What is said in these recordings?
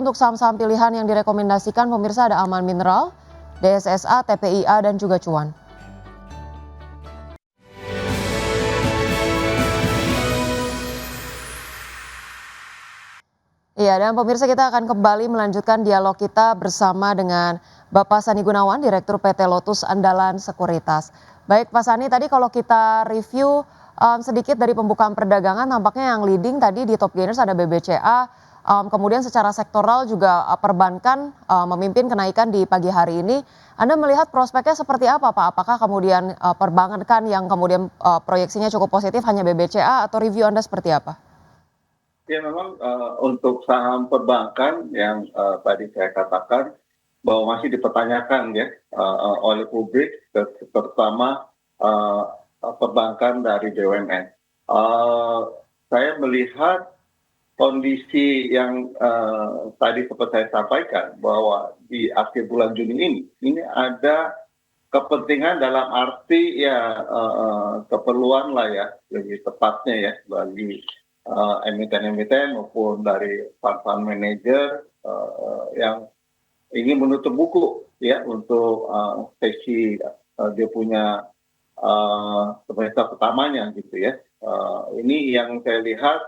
untuk saham-saham pilihan yang direkomendasikan pemirsa ada Aman Mineral, DSSA, TPIA, dan juga Cuan. Iya, dan pemirsa kita akan kembali melanjutkan dialog kita bersama dengan Bapak Sani Gunawan, Direktur PT Lotus Andalan Sekuritas. Baik Pak Sani, tadi kalau kita review sedikit dari pembukaan perdagangan, tampaknya yang leading tadi di top gainers ada BBCA, kemudian secara sektoral juga perbankan memimpin kenaikan di pagi hari ini. Anda melihat prospeknya seperti apa Pak? Apakah kemudian perbankan yang kemudian proyeksinya cukup positif hanya BBCA atau review Anda seperti apa? Ya memang untuk saham perbankan yang tadi saya katakan bahwa masih dipertanyakan ya oleh publik, terutama perbankan dari BUMN. Saya melihat kondisi yang tadi seperti saya sampaikan bahwa di akhir bulan Juni ini ada kepentingan dalam arti ya keperluan lah ya, lebih tepatnya ya bagi emiten-emiten maupun dari fund manager yang ingin menutup buku ya untuk sesi dia punya semester pertamanya gitu ya. Ini yang saya lihat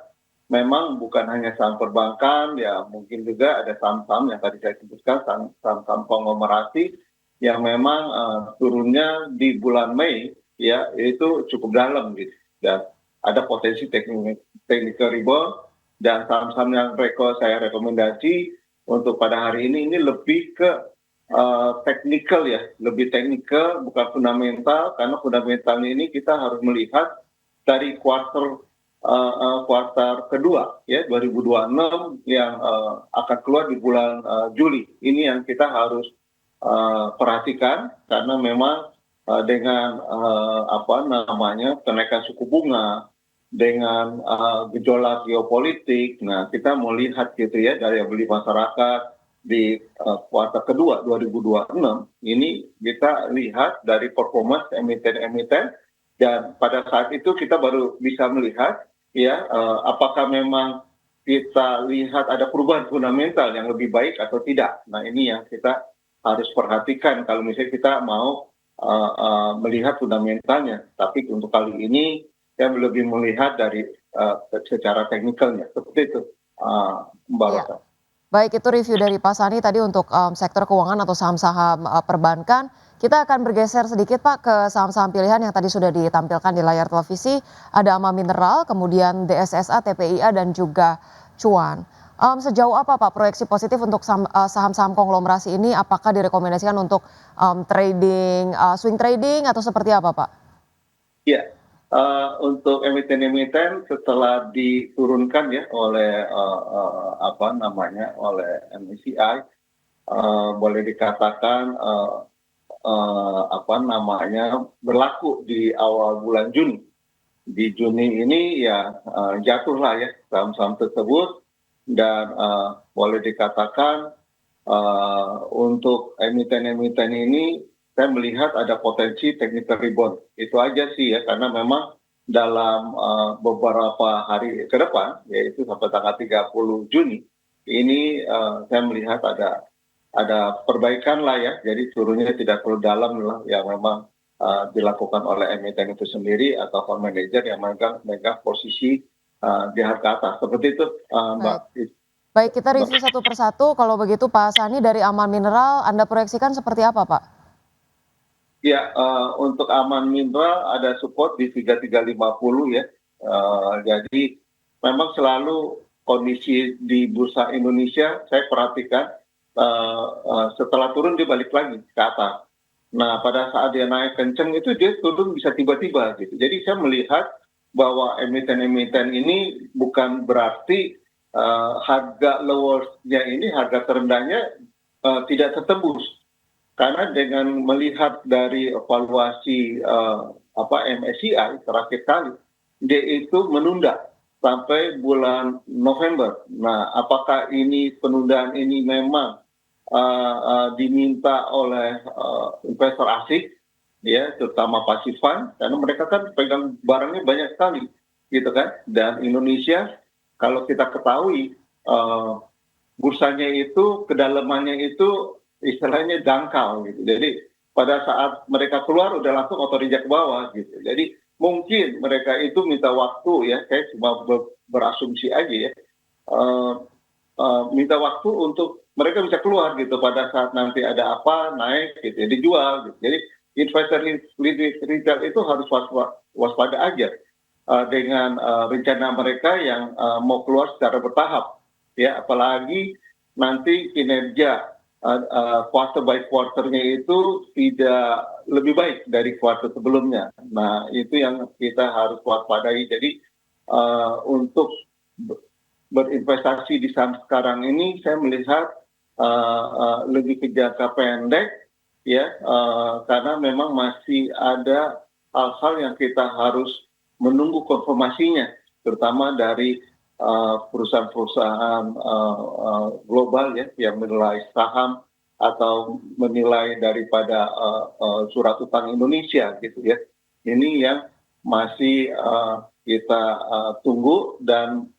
memang bukan hanya saham perbankan, ya mungkin juga ada saham-saham yang tadi saya sebutkan, saham-saham konglomerasi yang memang turunnya di bulan Mei ya itu cukup dalam gitu, dan ada potensi technical rebound, dan saham-saham yang saya rekomendasi untuk pada hari ini lebih ke technical ya, lebih technical bukan fundamental, karena fundamentalnya ini kita harus melihat dari kuartal kedua ya 2026 yang akan keluar di bulan Juli. Ini yang kita harus perhatikan, karena memang dengan kenaikan suku bunga, dengan gejolak geopolitik, nah kita mau lihat gitu ya daya beli masyarakat di kuartal kedua 2026 ini kita lihat dari performa emiten-emiten, dan pada saat itu kita baru bisa melihat ya apakah memang kita lihat ada perubahan fundamental yang lebih baik atau tidak. Nah ini yang kita harus perhatikan kalau misalnya kita mau melihat fundamentalnya. Tapi untuk kali ini saya lebih melihat dari secara teknikalnya, seperti itu, Mbak Rosa. Ya. Baik, itu review dari Pak Sani tadi untuk sektor keuangan atau saham-saham perbankan. Kita akan bergeser sedikit Pak ke saham-saham pilihan yang tadi sudah ditampilkan di layar televisi. Ada Ama Mineral, kemudian DSSA, TPIA, dan juga Cuan. Sejauh apa Pak proyeksi positif untuk saham-saham konglomerasi ini? Apakah direkomendasikan untuk trading, swing trading atau seperti apa Pak? Ya, untuk emiten-emiten setelah diturunkan ya oleh oleh MSCI, boleh dikatakan berlaku di awal bulan Juni. Di Juni ini ya jatuhlah ya saham-saham tersebut, dan boleh dikatakan untuk emiten-emiten ini saya melihat ada potensi technical rebound. Itu aja sih ya, karena memang dalam beberapa hari ke depan, yaitu sampai tanggal 30 Juni, ini saya melihat ada perbaikan lah ya, jadi turunnya tidak terlalu dalam lah, yang memang dilakukan oleh emiten itu sendiri atau fund manager yang megang posisi di harga atas. Seperti itu, Mbak. Baik, kita review satu persatu. Kalau begitu Pak Sani dari Aman Mineral, Anda proyeksikan seperti apa Pak? Ya, untuk Aman Mineral ada support di 3350 ya. Jadi memang selalu kondisi di bursa Indonesia saya perhatikan setelah turun dia balik lagi ke atas. Nah, pada saat dia naik kenceng itu dia turun bisa tiba-tiba gitu. Jadi saya melihat bahwa emiten-emiten ini bukan berarti harga lowersnya ini, harga terendahnya tidak tertembus. Karena dengan melihat dari evaluasi MSCI terakhir kali, dia itu menunda sampai bulan November. Nah, apakah ini penundaan ini memang diminta oleh investor asing, ya, terutama passive fund, karena mereka kan pegang barangnya banyak sekali, gitu kan. Dan Indonesia, kalau kita ketahui, bursanya itu kedalamannya itu istilahnya dangkal gitu. Jadi pada saat mereka keluar udah langsung otorijak ke bawah gitu. Jadi mungkin mereka itu minta waktu ya, saya cuma berasumsi aja ya, eh, minta waktu untuk mereka bisa keluar gitu pada saat nanti ada apa naik gitu ya, dijual gitu. Jadi investor retail itu harus waspada aja dengan rencana mereka yang mau keluar secara bertahap ya, apalagi nanti kinerja quarter by quarternya itu tidak lebih baik dari quarter sebelumnya. Nah itu yang kita harus waspadai. Jadi untuk berinvestasi di saham sekarang ini saya melihat lebih ke jangka pendek ya, karena memang masih ada hal-hal yang kita harus menunggu konfirmasinya, terutama dari perusahaan-perusahaan global ya yang menilai saham atau menilai daripada surat utang Indonesia gitu ya. Ini yang masih kita tunggu, dan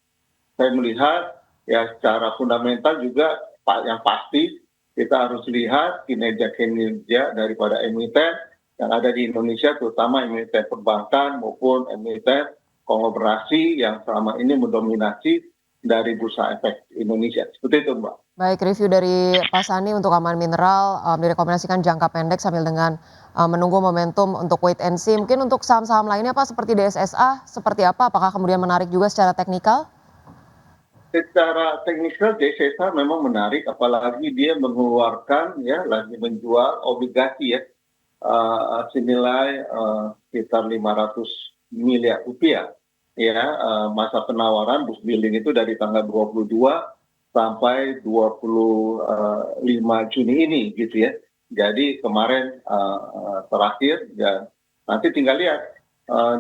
saya melihat ya secara fundamental juga yang pasti kita harus lihat kinerja daripada emiten yang ada di Indonesia, terutama emiten perbankan maupun emiten konglomerasi yang selama ini mendominasi dari bursa efek Indonesia. Seperti itu, Mbak. Baik, review dari Pak Sani untuk Aman Mineral direkomendasikan jangka pendek sambil dengan menunggu momentum untuk wait and see. Mungkin untuk saham-saham lainnya Pak seperti DSSA, seperti apa? Apakah kemudian menarik juga secara teknikal? Secara teknikal DSSA memang menarik, apalagi dia mengeluarkan ya lagi menjual obligasi ya senilai sekitar 500 miliar rupiah ya, masa penawaran book building itu dari tanggal 22 sampai 25 Juni ini gitu ya. Jadi kemarin terakhir ya, nanti tinggal lihat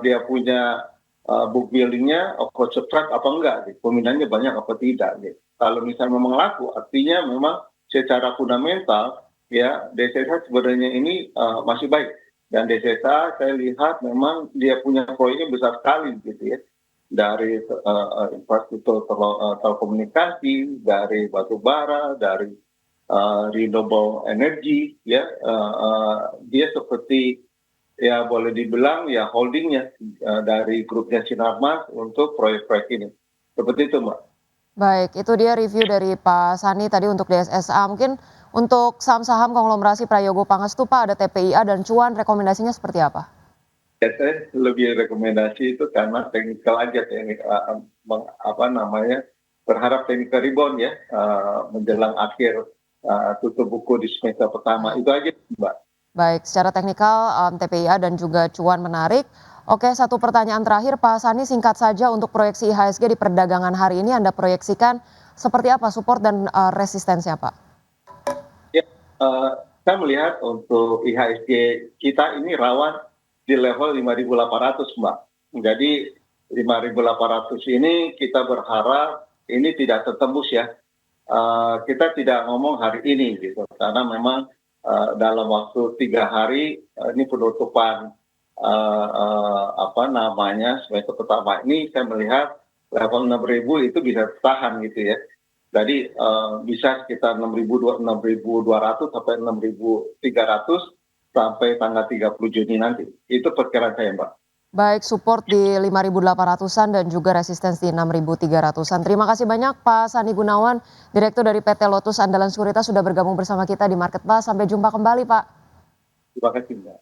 dia punya book buildingnya oversubscribe apa enggak gitu. Peminatnya banyak apa tidak gitu. Kalau misalnya memang laku, artinya memang secara fundamental ya DSSA sebenarnya ini masih baik. Dan DSSA saya lihat memang dia punya proyeknya besar sekali gitu ya, dari infrastruktur telekomunikasi, dari batu bara, dari renewable energy ya, dia seperti ya boleh dibilang ya holdingnya dari grupnya Sinarmas untuk proyek-proyek ini. Seperti itu, Mbak. Baik, itu dia review dari Pak Sani tadi untuk DSSA. Mungkin untuk saham-saham konglomerasi Prayogo Pangestu Pak, ada TPIA dan Cuan, rekomendasinya seperti apa? Ya, saya lebih rekomendasi itu karena teknikal aja, teknik apa namanya, berharap teknikal rebound ya menjelang akhir tutup buku di semester pertama. Itu aja, Mbak. Baik, secara teknikal TPIA dan juga Cuan menarik. Oke, satu pertanyaan terakhir Pak Sani, singkat saja untuk proyeksi IHSG di perdagangan hari ini Anda proyeksikan seperti apa support dan resistensinya Pak? Ya, saya melihat untuk IHSG kita ini rawan di level 5.800, Mbak. Jadi 5.800 ini kita berharap ini tidak tertembus ya. Kita tidak ngomong hari ini gitu, karena memang dalam waktu 3 hari ini penutupan apa namanya semester pertama ini, saya melihat level 6.000 itu bisa bertahan gitu ya. Jadi bisa sekitar 6.200 sampai 6.300 sampai tanggal 30 Juni nanti. Itu perkiraan saya, Mbak. Baik, support di 5.800-an dan juga resistensi di 6.300-an. Terima kasih banyak Pak Sani Gunawan, Direktur dari PT Lotus Andalan Sekuritas sudah bergabung bersama kita di Market Plus. Sampai jumpa kembali Pak. Terima kasih, Mbak.